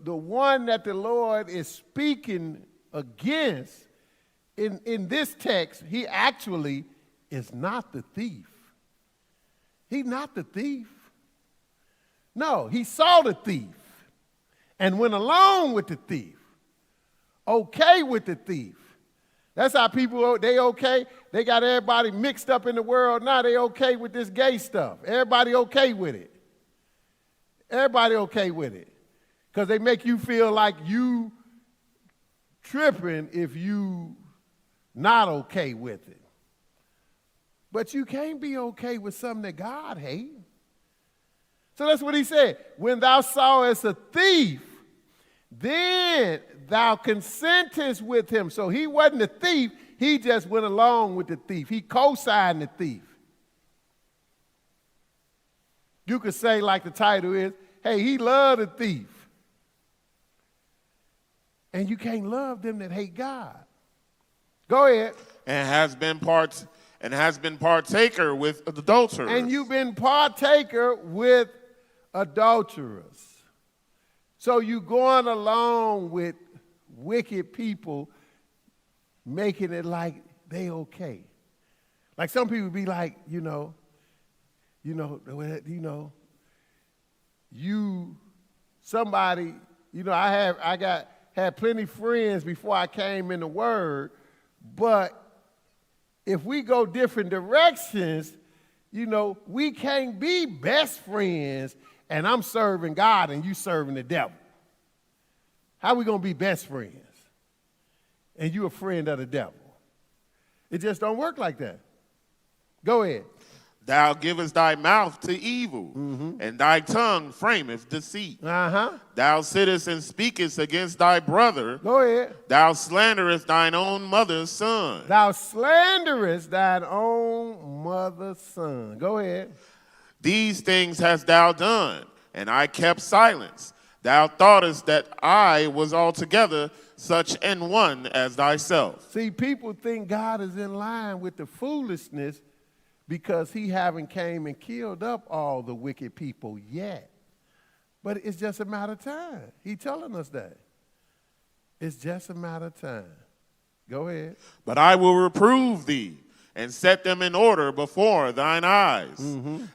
the one that the Lord is speaking against in this text, he actually is not the thief. He's not the thief. No, he saw the thief and went along with the thief, okay with the thief. That's how people, they okay. They got everybody mixed up in the world now. They okay with this gay stuff. Everybody okay with it. Everybody okay with it. Because they make you feel like you tripping if you not okay with it. But you can't be okay with something that God hates. So that's what he said. When thou sawest a thief, then thou consentest with him. So he wasn't a thief. He just went along with the thief. He co-signed the thief. You could say, like the title is, hey, he loved the thief. And you can't love them that hate God. Go ahead. And has been partaker with adulterers. And you've been partaker with adulterers. So you going along with wicked people, making it like they okay. Like some people be like, somebody, I had plenty of friends before I came in the Word, but if we go different directions, we can't be best friends and I'm serving God and you serving the devil. How we going to be best friends and you a friend of the devil? It just don't work like that. Go ahead. Thou givest thy mouth to evil, and thy tongue frameth deceit. Thou sittest and speakest against thy brother. Go ahead. Thou slanderest thine own mother's son. Thou slanderest thine own mother's son. Go ahead. These things hast thou done, and I kept silence. Thou thoughtest that I was altogether such an one as thyself. See, people think God is in line with the foolishness because he haven't came and killed up all the wicked people yet. But it's just a matter of time. He's telling us that. It's just a matter of time. Go ahead. But I will reprove thee and set them in order before thine eyes.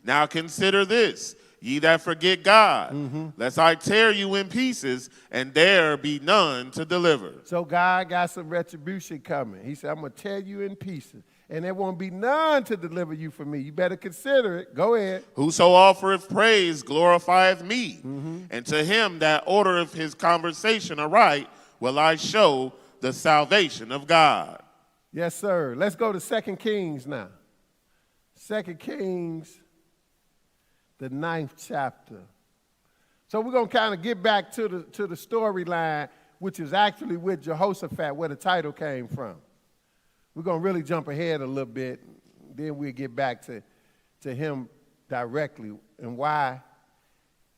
Now consider this, ye that forget God, lest I tear you in pieces, and there be none to deliver. So God got some retribution coming. He said, I'm going to tear you in pieces, and there won't be none to deliver you from me. You better consider it. Go ahead. Whoso offereth praise glorifieth me, and to him that ordereth his conversation aright will I show the salvation of God. Yes, sir. Let's go to 2 Kings now. 2 Kings, the 9th chapter. So we're going to kind of get back to the storyline, which is actually with Jehoshaphat, where the title came from. We're going to really jump ahead a little bit, then we'll get back to him directly and why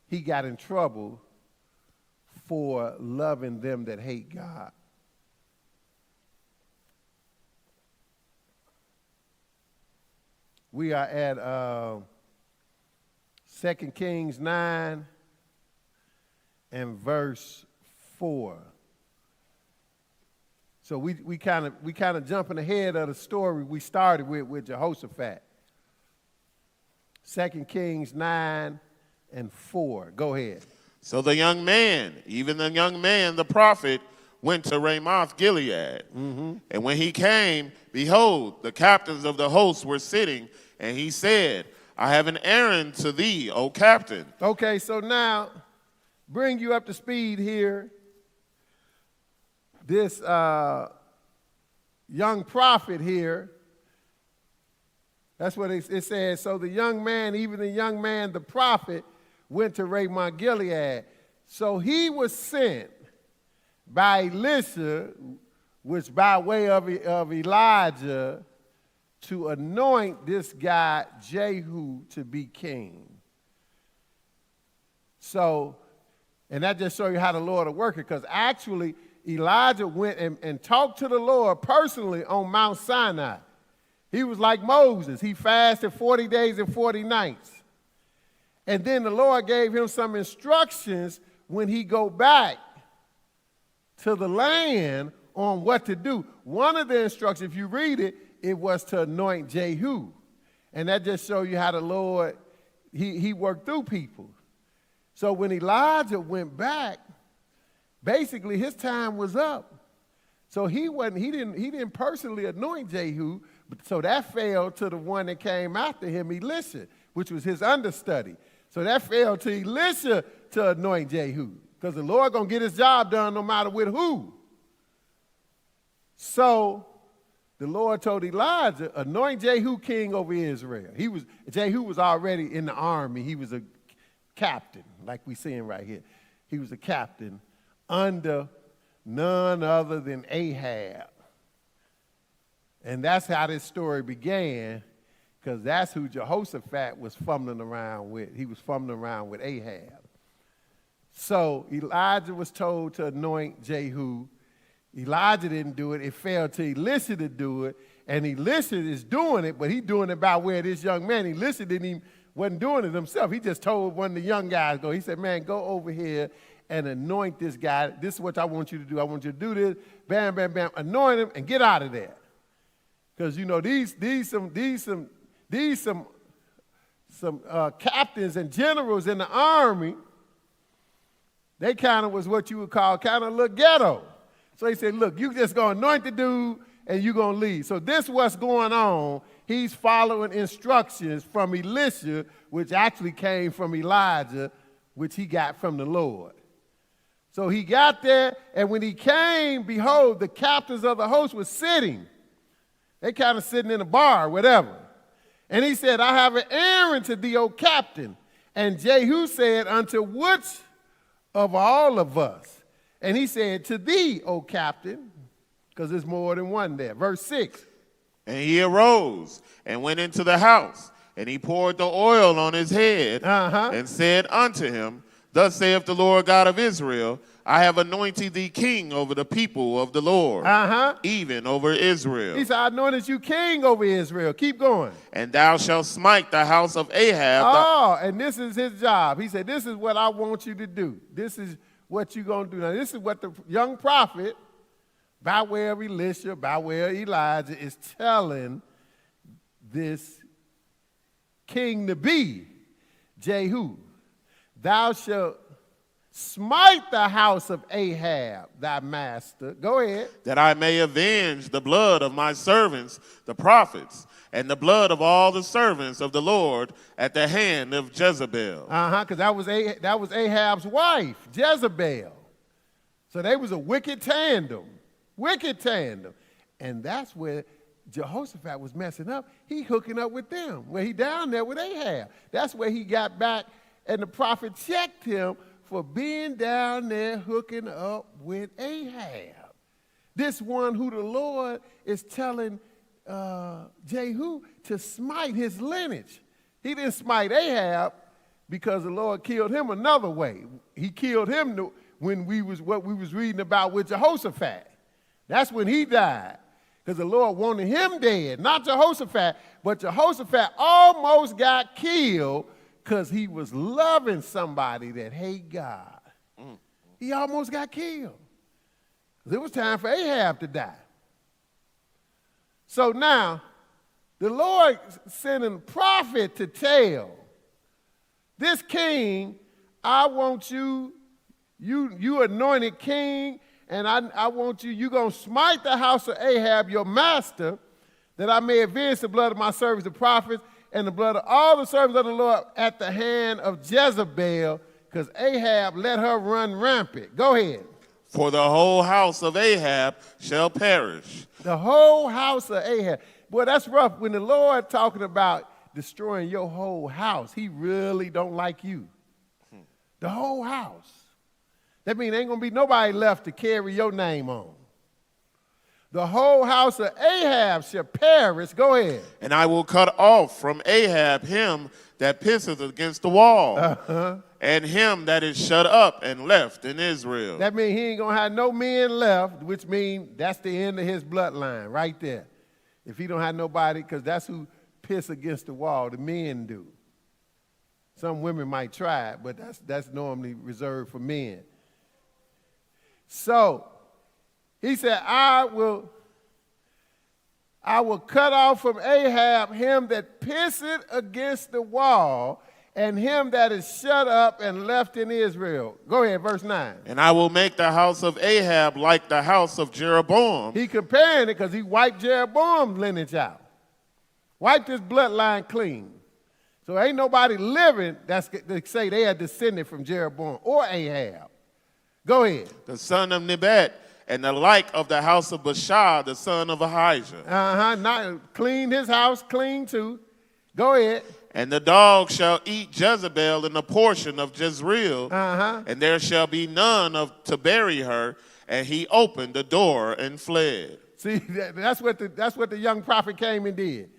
he got in trouble for loving them that hate God. We are at 2 Kings 9 and verse 4. So we kind of jumping ahead of the story we started with Jehoshaphat. 2 Kings 9 and 4. Go ahead. So the young man, even the young man, the prophet, went to Ramoth Gilead. And when he came, behold, the captains of the host were sitting, and he said, I have an errand to thee, O captain. Okay, so now, bring you up to speed here. This young prophet here, that's what it says. So the young man, even the young man, the prophet, went to Ramoth Gilead. So he was sent by Elisha, which by way of Elijah, to anoint this guy Jehu to be king. So, and that just shows you how the Lord will work it, because actually Elijah went and talked to the Lord personally on Mount Sinai. He was like Moses. He fasted 40 days and 40 nights. And then the Lord gave him some instructions when he go back to the land on what to do. One of the instructions, if you read it, it was to anoint Jehu. And that just shows you how the Lord, he worked through people. So when Elijah went back, basically his time was up. So he didn't personally anoint Jehu, so that fell to the one that came after him, Elisha, which was his understudy. So that fell to Elisha to anoint Jehu, because the Lord gonna get his job done no matter with who. So the Lord told Elijah, anoint Jehu king over Israel. Jehu was already in the army. He was a captain, like we seeing right here. He was a captain under none other than Ahab. And that's how this story began, because that's who Jehoshaphat was fumbling around with. He was fumbling around with Ahab. So Elijah was told to anoint Jehu. Elijah didn't do it. It fell to Elisha to do it. And Elisha is doing it, but he's doing it by where this young man, Elisha wasn't doing it himself. He just told one of the young guys, go. He said, man, go over here and anoint this guy. This is what I want you to do. I want you to do this. Bam, bam, bam. Anoint him and get out of there. Because, you know, these captains and generals in the army, they kind of was what you would call kind of a little ghetto. So he said, look, you just going to anoint the dude and you're going to leave. So this what's going on. He's following instructions from Elisha, which actually came from Elijah, which he got from the Lord. So he got there, and when he came, behold, the captains of the host were sitting. They kind of sitting in a bar, whatever. And he said, I have an errand to thee, O captain. And Jehu said, unto which of all of us? And he said, to thee, O captain, because there's more than one there. Verse 6. And he arose and went into the house, and he poured the oil on his head, and said unto him, thus saith the Lord God of Israel, I have anointed thee king over the people of the Lord, even over Israel. He said, I anointed you king over Israel. Keep going. And thou shalt smite the house of Ahab. And this is his job. He said, this is what I want you to do. This is what you're going to do. Now, this is what the young prophet, by way of Elisha, by way of Elijah, is telling this king to be, Jehu. Thou shalt smite the house of Ahab, thy master. Go ahead. That I may avenge the blood of my servants, the prophets, and the blood of all the servants of the Lord at the hand of Jezebel. Because that was Ahab's wife, Jezebel. So they was a wicked tandem. Wicked tandem. And that's where Jehoshaphat was messing up. He hooking up with them. Where he down there with Ahab. That's where he got back, and the prophet checked him for being down there hooking up with Ahab. This one who the Lord is telling Jehu to smite his lineage. He didn't smite Ahab because the Lord killed him another way. He killed him when what we was reading about with Jehoshaphat. That's when he died, because the Lord wanted him dead, not Jehoshaphat, but Jehoshaphat almost got killed because he was loving somebody that hate God. He almost got killed. It was time for Ahab to die. So now, the Lord sent a prophet to tell this king, I want you anointed king, and I want you're going to smite the house of Ahab, your master, that I may avenge the blood of my servants, the prophets, and the blood of all the servants of the Lord at the hand of Jezebel, because Ahab let her run rampant. Go ahead. For the whole house of Ahab shall perish. The whole house of Ahab. Boy, that's rough. When the Lord talking about destroying your whole house, he really don't like you. The whole house. That means ain't going to be nobody left to carry your name on. The whole house of Ahab shall perish. Go ahead. And I will cut off from Ahab him that pisseth against the wall, and him that is shut up and left in Israel. That means he ain't going to have no men left, which means that's the end of his bloodline right there. If he don't have nobody, because that's who piss against the wall, the men do. Some women might try it, but that's normally reserved for men. So he said, I will cut off from Ahab him that pisseth against the wall, and him that is shut up and left in Israel. Go ahead, verse 9. And I will make the house of Ahab like the house of Jeroboam. He comparing it because he wiped Jeroboam's lineage out. Wiped his bloodline clean. So ain't nobody living that say they are descended from Jeroboam or Ahab. Go ahead. The son of Nebat, and the like of the house of Baasha, the son of Ahijah. Not clean his house, clean too. Go ahead. And the dog shall eat Jezebel in the portion of Jezreel, and there shall be none to bury her. And he opened the door and fled. See, that's what the young prophet came and did.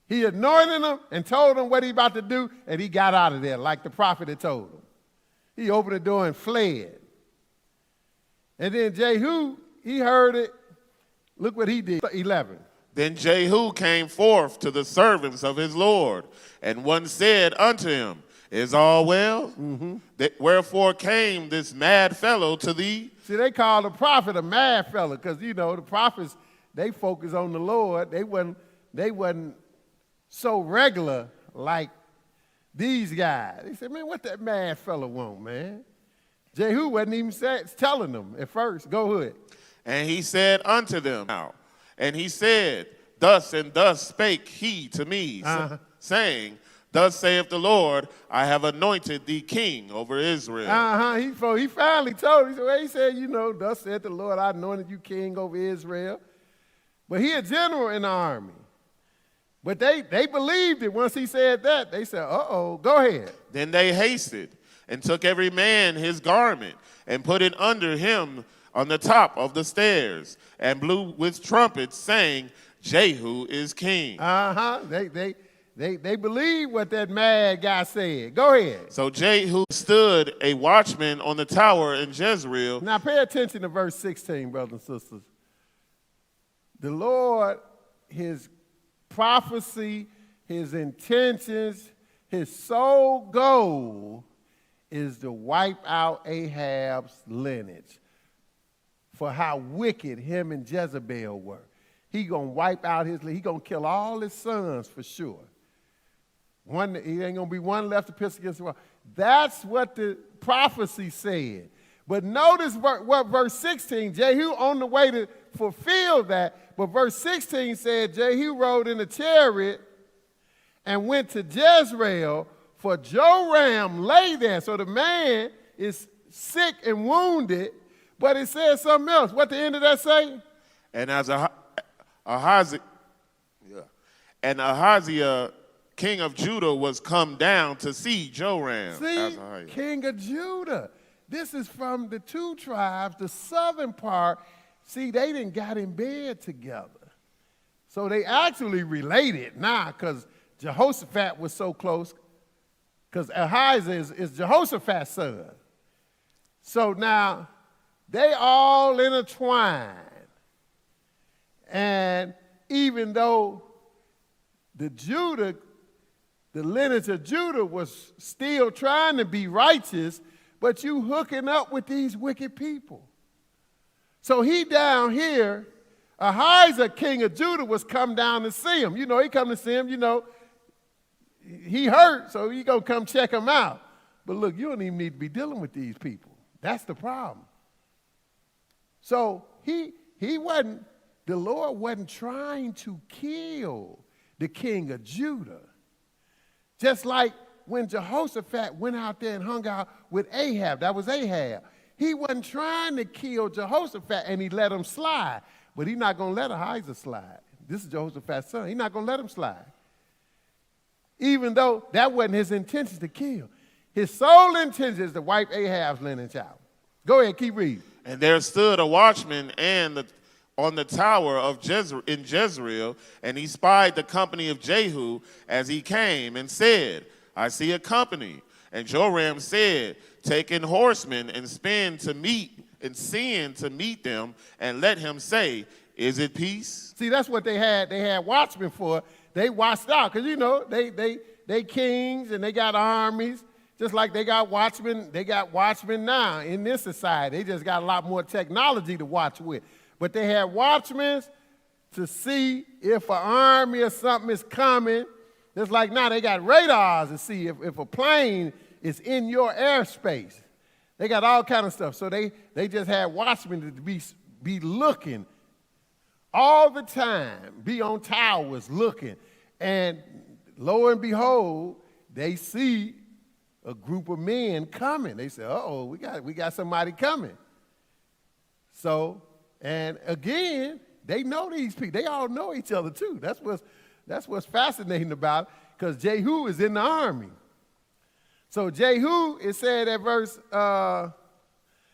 He anointed him and told him what he about to do, and he got out of there like the prophet had told him. He opened the door and fled. And then Jehu, he heard it. Look what he did. 11. Then Jehu came forth to the servants of his Lord, and one said unto him, Is all well? Wherefore came this mad fellow to thee? See, they call the prophet a mad fellow because, you know, the prophets, they focus on the Lord. They wasn't so regular like these guys. They said, man, what that mad fellow want, man? Jehu wasn't even telling them at first. Go ahead. And he said unto them, and he said, Thus and thus spake he to me, saying, Thus saith the Lord, I have anointed thee king over Israel. He finally told him. He said, you know, thus saith the Lord, I anointed you king over Israel. But he a general in the army. But they believed it once he said that. They said, uh-oh, go ahead. Then they hasted and took every man his garment and put it under him on the top of the stairs, and blew with trumpets, saying, Jehu is king. They believe what that mad guy said. Go ahead. So Jehu stood a watchman on the tower in Jezreel. Now pay attention to verse 16, brothers and sisters. The Lord, his prophecy, his intentions, his sole goal is to wipe out Ahab's lineage. For how wicked him and Jezebel were. He gonna wipe out he gonna kill all his sons for sure. He ain't gonna be one left to piss against the wall. That's what the prophecy said. But notice what verse 16, Jehu on the way to fulfill that, but verse 16 said, Jehu rode in a chariot and went to Jezreel, for Joram lay there. So the man is sick and wounded. But it says something else. What the end of that say? And as Ahaziah, king of Judah, was come down to see Joram. See, king of Judah. This is from the two tribes, the southern part. See, they didn't got in bed together. So they actually related now because Jehoshaphat was so close, because Ahaziah is Jehoshaphat's son. So now, they all intertwined. And even though the lineage of Judah was still trying to be righteous, but you hooking up with these wicked people. So he down here, Ahaziah, king of Judah, was come down to see him. You know, he come to see him, you know, he hurt, so he gonna come check him out. But look, you don't even need to be dealing with these people. That's the problem. So the Lord wasn't trying to kill the king of Judah. Just like when Jehoshaphat went out there and hung out with Ahab, that was Ahab. He wasn't trying to kill Jehoshaphat and he let him slide. But he's not going to let Ahaziah slide. This is Jehoshaphat's son. He's not going to let him slide. Even though that wasn't his intention to kill. His sole intention is to wipe Ahab's lineage out. Go ahead, keep reading. And there stood a watchman on the tower in Jezreel, and he spied the company of Jehu as he came, and said, I see a company. And Joram said, Take in horsemen and send to meet them, and let him say, Is it peace? See, that's what they had. They had watchmen for. They watched out because, you know, they they kings and they got armies, just like they got watchmen now in this society. They just got a lot more technology to watch with. But they had watchmen to see if an army or something is coming. Just like now they got radars to see if a plane is in your airspace. They got all kind of stuff. So they just had watchmen to be looking all the time, be on towers looking. And lo and behold, they see a group of men coming. They say, uh-oh, we got somebody coming. So, and again, they know these people. They all know each other too. That's what's fascinating about it, because Jehu is in the army. So Jehu, it said at verse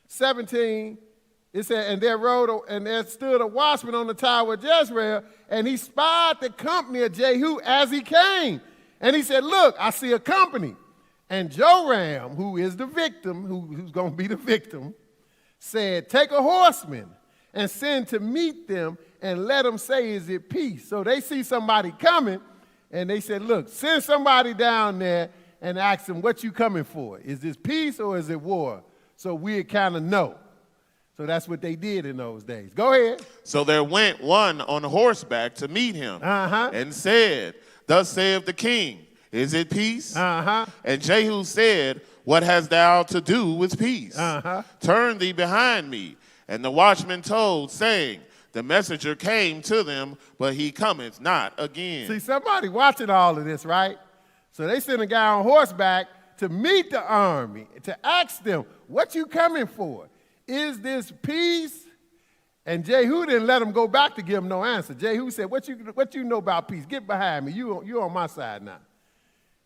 17, it said, and there stood a watchman on the tower of Jezreel, and he spied the company of Jehu as he came. And he said, look, I see a company. And Joram, who is the victim, who's going to be the victim, said, take a horseman and send to meet them and let them say, is it peace? So they see somebody coming, and they said, look, send somebody down there and ask them, what you coming for? Is this peace or is it war? So we kind of know. So that's what they did in those days. Go ahead. So there went one on horseback to meet him and said, thus saith the king, is it peace? And Jehu said, what hast thou to do with peace? Turn thee behind me. And the watchman told, saying, the messenger came to them, but he cometh not again. See, somebody watching all of this, right? So they sent a guy on horseback to meet the army, to ask them, what you coming for? Is this peace? And Jehu didn't let him go back to give him no answer. Jehu said, what you know about peace? Get behind me. You on my side now.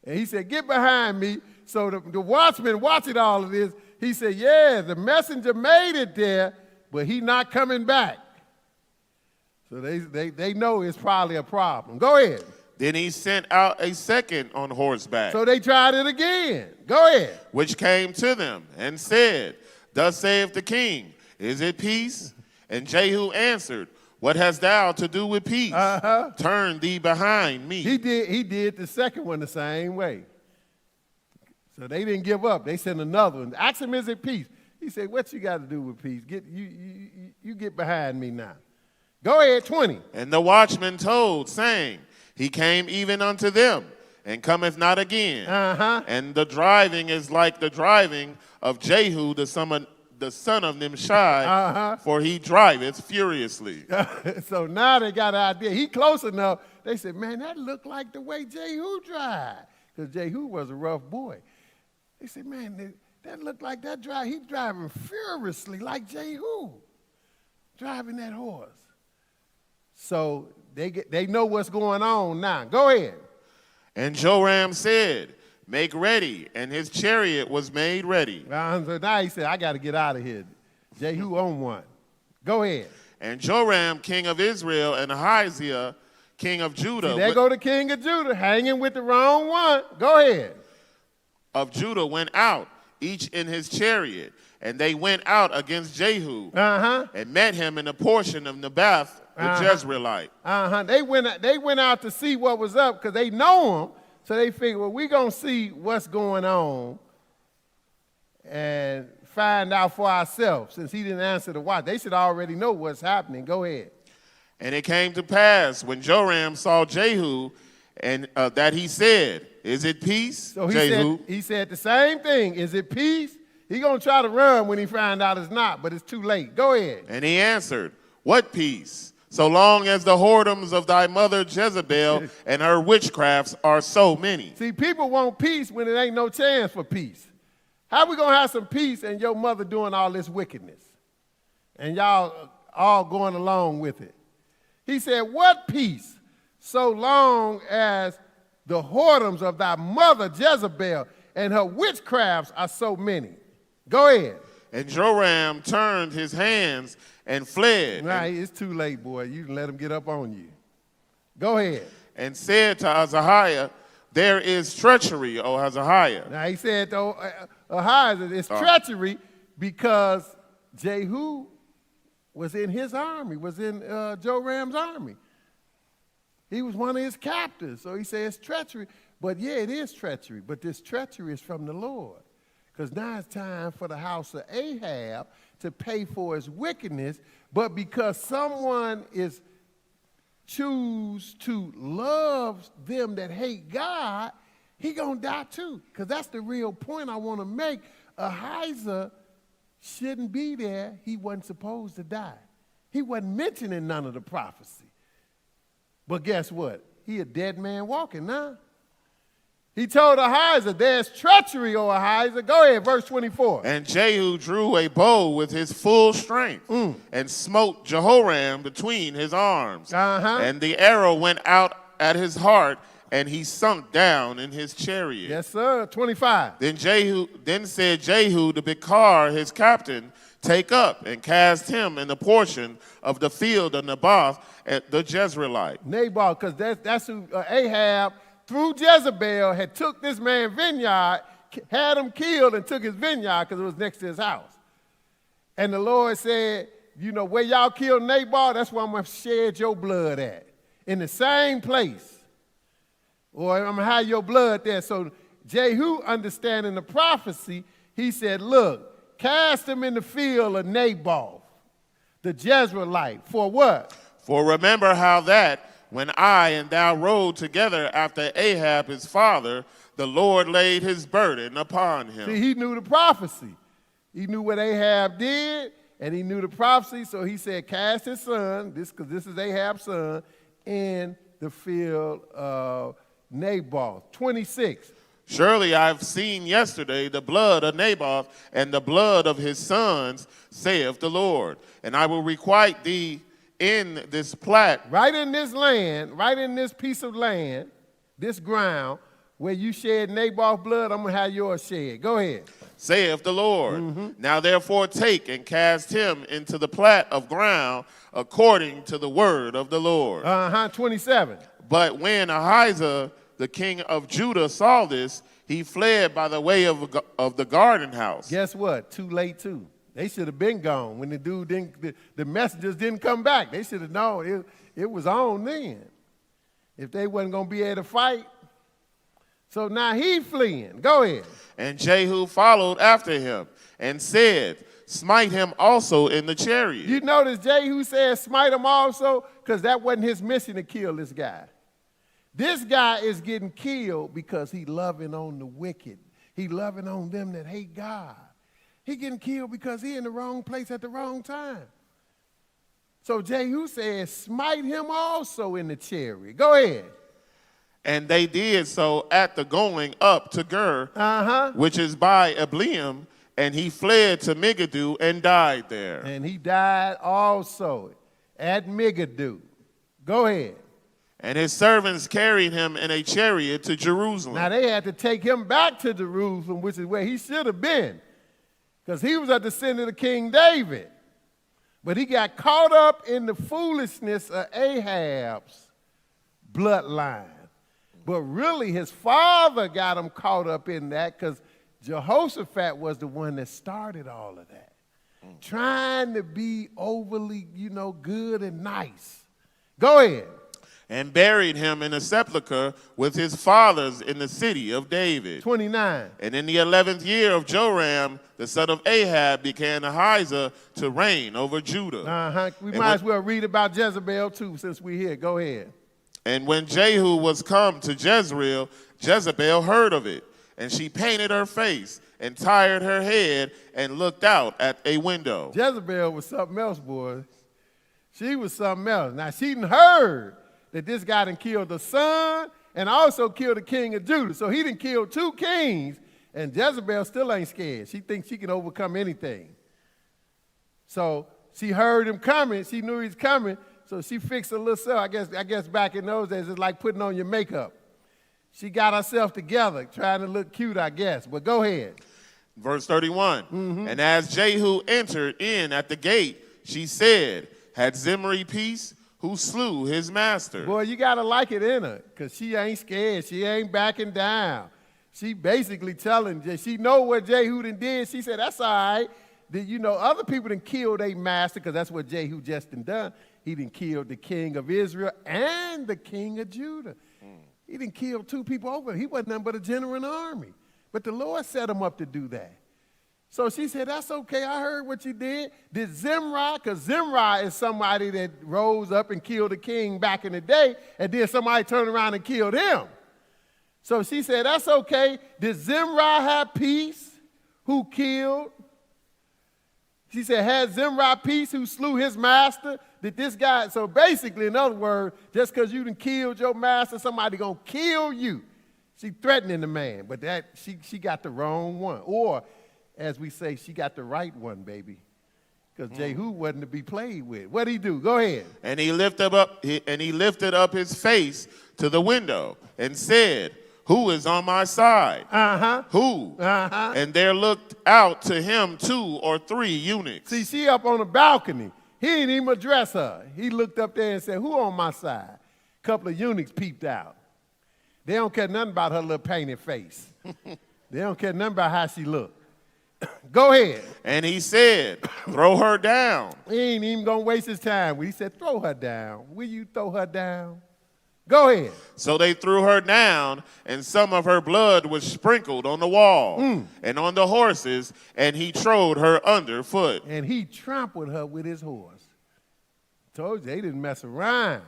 And he said, get behind me. So the watchman watching all of this, he said, yeah, the messenger made it there, but he not coming back. So they know it's probably a problem. Go ahead. Then he sent out a second on horseback. So they tried it again. Go ahead. Which came to them and said, thus saith the king, is it peace? And Jehu answered, what hast thou to do with peace? Turn thee behind me. He did the second one the same way. So they didn't give up. They sent another one. Ask him, is it peace? He said, what you got to do with peace? You get behind me now. Go ahead, 20. And the watchman told, saying, he came even unto them, and cometh not again. And the driving is like the driving of Jehu, the son of Nimshi, for he driveth furiously. So now they got an idea. He close enough. They said, man, that looked like the way Jehu drive, because Jehu was a rough boy. They said, man, that looked like that drive. He's driving furiously like Jehu, driving that horse. So they know what's going on now. Go ahead. And Joram said, make ready, and his chariot was made ready. So now he said, I got to get out of here. Jehu on one. Go ahead. And Joram, king of Israel, and Ahaziah, king of Judah. See, there go the king of Judah, hanging with the wrong one. Go ahead. Of Judah went out, each in his chariot, and they went out against Jehu, and met him in a portion of Naboth, the Jezreelite. They went out to see what was up, because they know him. So they figured, well, we're going to see what's going on and find out for ourselves. Since he didn't answer the watch, they should already know what's happening. Go ahead. And it came to pass when Joram saw Jehu, and that he said, is it peace, so Jehu? He said the same thing. Is it peace? He's going to try to run when he find out it's not, but it's too late. Go ahead. And he answered, what peace? So long as the whoredoms of thy mother Jezebel and her witchcrafts are so many. See, people want peace when it ain't no chance for peace. How we going to have some peace and your mother doing all this wickedness? And y'all all going along with it. He said, what peace? So long as the whoredoms of thy mother Jezebel and her witchcrafts are so many. Go ahead. And Joram turned his hands and fled. Nah, it's too late, boy. You can let him get up on you. Go ahead. And said to Ahaziah, there is treachery, O Ahaziah. Now he said to Ahaziah, it's treachery because Jehu was in his army, was in Joram's army. He was one of his captors. So he said it's treachery But yeah, it is treachery, but this treachery is from the Lord. Because now it's time for the house of Ahab to pay for his wickedness, but because someone is choose to love them that hate God, he gonna die too. Because that's the real point I want to make. Ahaziah shouldn't be there. He wasn't supposed to die. He wasn't mentioned in none of the prophecy. But guess what? He a dead man walking now. He told Ahaziah, there's treachery, O Ahaziah. Go ahead, verse 24. And Jehu drew a bow with his full strength and smote Jehoram between his arms. And the arrow went out at his heart, and he sunk down in his chariot. Yes, sir. 25. Then said Jehu to Bikar, his captain, take up and cast him in the portion of the field of Naboth at the Jezreelite. Naboth, because that's who Ahab, through Jezebel, had took this man's vineyard, had him killed, and took his vineyard because it was next to his house. And the Lord said, you know, where y'all killed Naboth, that's where I'm going to shed your blood at. In the same place. Or I'm going to have your blood there. So Jehu, understanding the prophecy, he said, look, cast him in the field of Naboth, the Jezreelite. For what? For remember how that, when I and thou rode together after Ahab his father, the Lord laid his burden upon him. See, he knew the prophecy. He knew what Ahab did, and he knew the prophecy, so he said, cast his son, because this is Ahab's son, in the field of Naboth. 26. Surely I have seen yesterday the blood of Naboth and the blood of his sons, saith the Lord, and I will requite thee in this plat. Right in this land, right in this piece of land, this ground, where you shed Naboth's blood, I'm going to have yours shed. Go ahead. Saith the Lord. Now therefore take and cast him into the plat of ground according to the word of the Lord. 27. But when Ahaziah, the king of Judah, saw this, he fled by the way of the garden house. Guess what? Too late too. They should have been gone when the dude didn't, the messengers didn't come back. They should have known it was on then. If they wasn't going to be able to fight. So now he fleeing. Go ahead. And Jehu followed after him and said, smite him also in the chariot. You notice Jehu said smite him also because that wasn't his mission to kill this guy. This guy is getting killed because he loving on the wicked. He loving on them that hate God. He getting killed because he in the wrong place at the wrong time. So Jehu says, smite him also in the chariot. Go ahead. And they did so at the going up to Gur, which is by Ebleam, and he fled to Megiddo and died there. And he died also at Megiddo. Go ahead. And his servants carried him in a chariot to Jerusalem. Now they had to take him back to Jerusalem, which is where he should have been, because he was a descendant of King David. But he got caught up in the foolishness of Ahab's bloodline. But really, his father got him caught up in that because Jehoshaphat was the one that started all of that. Trying to be overly, good and nice. Go ahead. And buried him in a sepulchre with his fathers in the city of David. 29. And in the 11th year of Joram, the son of Ahab, began Ahaziah to reign over Judah. We might as well read about Jezebel too, since we're here. Go ahead. And when Jehu was come to Jezreel, Jezebel heard of it, and she painted her face and tired her head and looked out at a window. Jezebel was something else, boy. She was something else. Now, she done heard that this guy done killed the son and also killed the king of Judah. So he done killed two kings, and Jezebel still ain't scared. She thinks she can overcome anything. So she heard him coming. She knew he's coming. So she fixed a little self. I guess back in those days, it's like putting on your makeup. She got herself together, trying to look cute, I guess. But go ahead. Verse 31. And as Jehu entered in at the gate, she said, had Zimri peace, who slew his master? Boy, you got to like it in her, because she ain't scared. She ain't backing down. She basically telling, she know what Jehu done did. She said, that's all right. Other people done killed their master, because that's what Jehu just done. He done killed the king of Israel and the king of Judah. He didn't kill 2 people over. He wasn't nothing but a general in the army. But the Lord set him up to do that. So she said, that's okay, I heard what you did. Did Zimri, because Zimri is somebody that rose up and killed a king back in the day, and then somebody turned around and killed him. So she said, that's okay. Did Zimri have peace who killed? She said, had Zimri peace who slew his master? Did this guy, so basically, in other words, just because you done killed your master, somebody gonna kill you. She threatening the man, but that she got the wrong one. Or, as we say, she got the right one, baby. Because Jehu wasn't to be played with. What'd he do? Go ahead. And he lifted up his face to the window and said, who is on my side? Who? And there looked out to him 2 or 3 eunuchs. See, she up on the balcony. He didn't even address her. He looked up there and said, who on my side? A couple of eunuchs peeped out. They don't care nothing about her little painted face. They don't care nothing about how she looked. Go ahead. And he said, throw her down. He ain't even going to waste his time. He said, throw her down. Will you throw her down? Go ahead. So they threw her down, and some of her blood was sprinkled on the wall and on the horses, and he trode her underfoot. And he trampled her with his horse. Told you, they didn't mess around.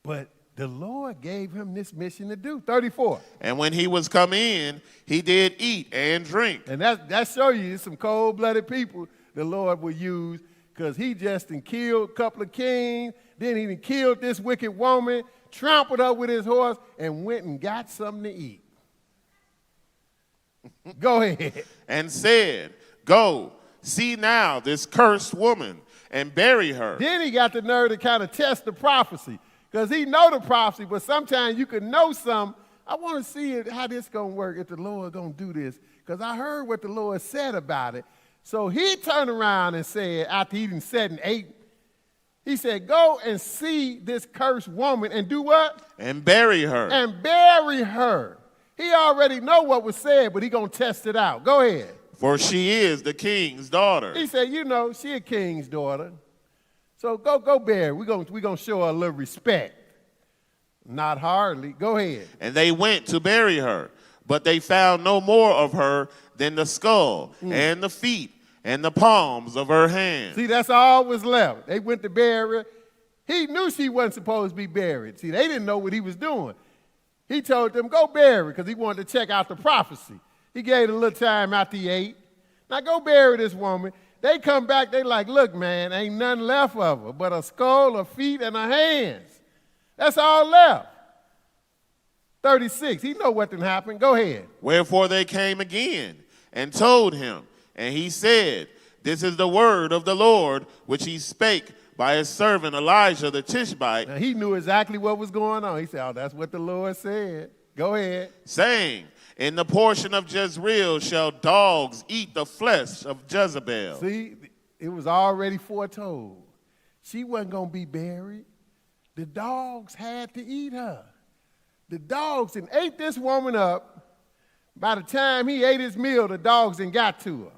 But the Lord gave him this mission to do. 34. And when he was come in, he did eat and drink. And that show you some cold-blooded people the Lord will use, because he just done killed a couple of kings, then he done killed this wicked woman, trampled her with his horse, and went and got something to eat. Go ahead. And said, go, see now this cursed woman, and bury her. Then he got the nerve to kind of test the prophecy, because he know the prophecy, but sometimes you can know some. I want to see how this going to work, if the Lord going to do this, because I heard what the Lord said about it. So he turned around and said, after he done said and ate, he said, go and see this cursed woman and do what? And bury her. And bury her. He already know what was said, but he going to test it out. Go ahead. For she is the king's daughter. He said, you know, she a king's daughter. So go bury. We're gonna show her a little respect. Not hardly. Go ahead. And they went to bury her, but they found no more of her than the skull and the feet and the palms of her hands. See, that's all was left. They went to bury her. He knew she wasn't supposed to be buried. See, they didn't know what he was doing. He told them, go bury her, because he wanted to check out the prophecy. He gave it a little time after he ate. Now go bury this woman. They come back, they like, look, man, ain't nothing left of her but a skull, her feet, and her hands. That's all left. 36, he know what done happened. Go ahead. Wherefore they came again and told him, and he said, this is the word of the Lord, which he spake by his servant Elijah the Tishbite. Now he knew exactly what was going on. He said, oh, that's what the Lord said. Go ahead. Saying, in the portion of Jezreel shall dogs eat the flesh of Jezebel. See, it was already foretold. She wasn't going to be buried. The dogs had to eat her. The dogs and ate this woman up. By the time he ate his meal, the dogs done got to her.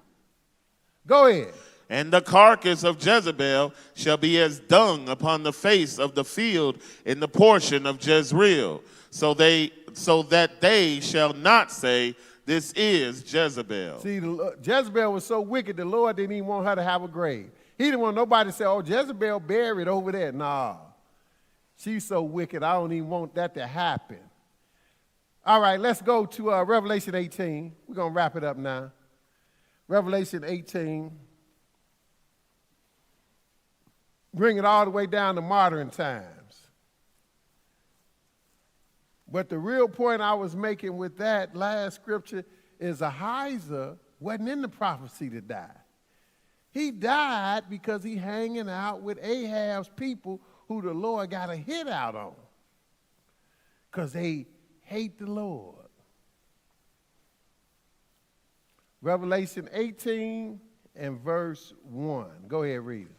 Go ahead. And the carcass of Jezebel shall be as dung upon the face of the field in the portion of Jezreel, so that they shall not say, this is Jezebel. See, Jezebel was so wicked, the Lord didn't even want her to have a grave. He didn't want nobody to say, oh, Jezebel buried over there. Nah, she's so wicked, I don't even want that to happen. All right, let's go to Revelation 18. We're going to wrap it up now. Revelation 18. Bring it all the way down to modern times. But the real point I was making with that last scripture is Ahaziah wasn't in the prophecy to die. He died because he hanging out with Ahab's people who the Lord got a hit out on, because they hate the Lord. Revelation 18 and verse 1. Go ahead, read it.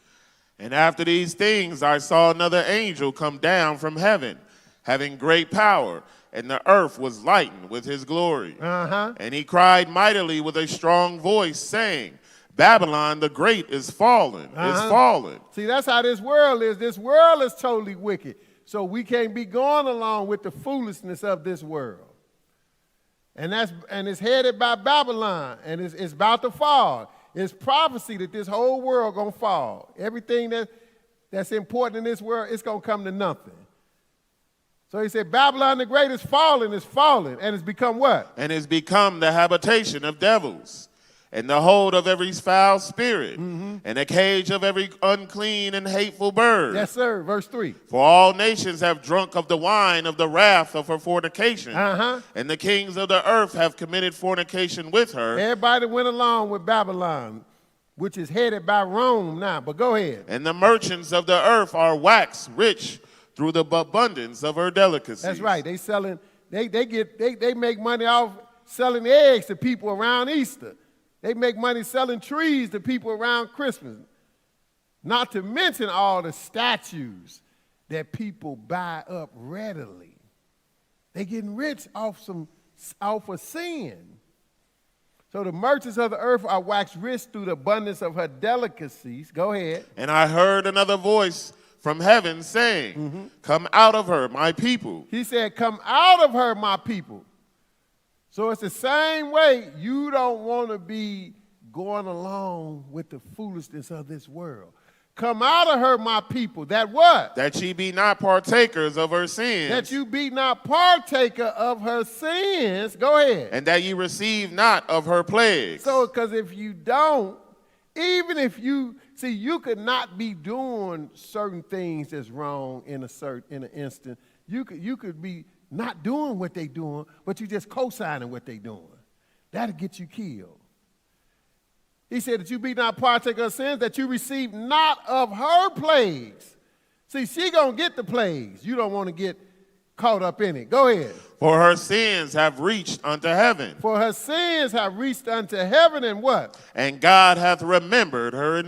And after these things I saw another angel come down from heaven, having great power, and the earth was lightened with his glory. And he cried mightily with a strong voice, saying, Babylon the great is fallen, is fallen. See, that's how this world is. This world is totally wicked. So we can't be going along with the foolishness of this world. And it's headed by Babylon, and it's about to fall. It's prophecy that this whole world gonna fall. Everything that's important in this world, it's gonna come to nothing. So he said, Babylon the Great is fallen, and it's become what? And it's become the habitation of devils, and the hold of every foul spirit, and the cage of every unclean and hateful bird. Yes, sir. Verse 3. For all nations have drunk of the wine of the wrath of her fornication, and the kings of the earth have committed fornication with her. Everybody went along with Babylon, which is headed by Rome now, but go ahead. And the merchants of the earth are waxed rich through the abundance of her delicacies. That's right. They selling, they make money off selling eggs to people around Easter. They make money selling trees to people around Christmas. Not to mention all the statues that people buy up readily. They getting rich off of sin. So the merchants of the earth are waxed rich through the abundance of her delicacies. Go ahead. And I heard another voice from heaven saying, Come out of her, my people. He said, come out of her, my people. So it's the same way. You don't want to be going along with the foolishness of this world. Come out of her, my people. That what? That ye be not partakers of her sins. That you be not partaker of her sins. Go ahead. And that ye receive not of her plagues. So, because if you don't, even if you, see, you could not be doing certain things that's wrong in an instant. You could be not doing what they doing, but you just co-signing what they doing. That'll get you killed. He said that you be not partaker of sins, that you receive not of her plagues. See, she gonna get the plagues. You don't want to get caught up in it. Go ahead. For her sins have reached unto heaven. For her sins have reached unto heaven, and what? And God hath remembered her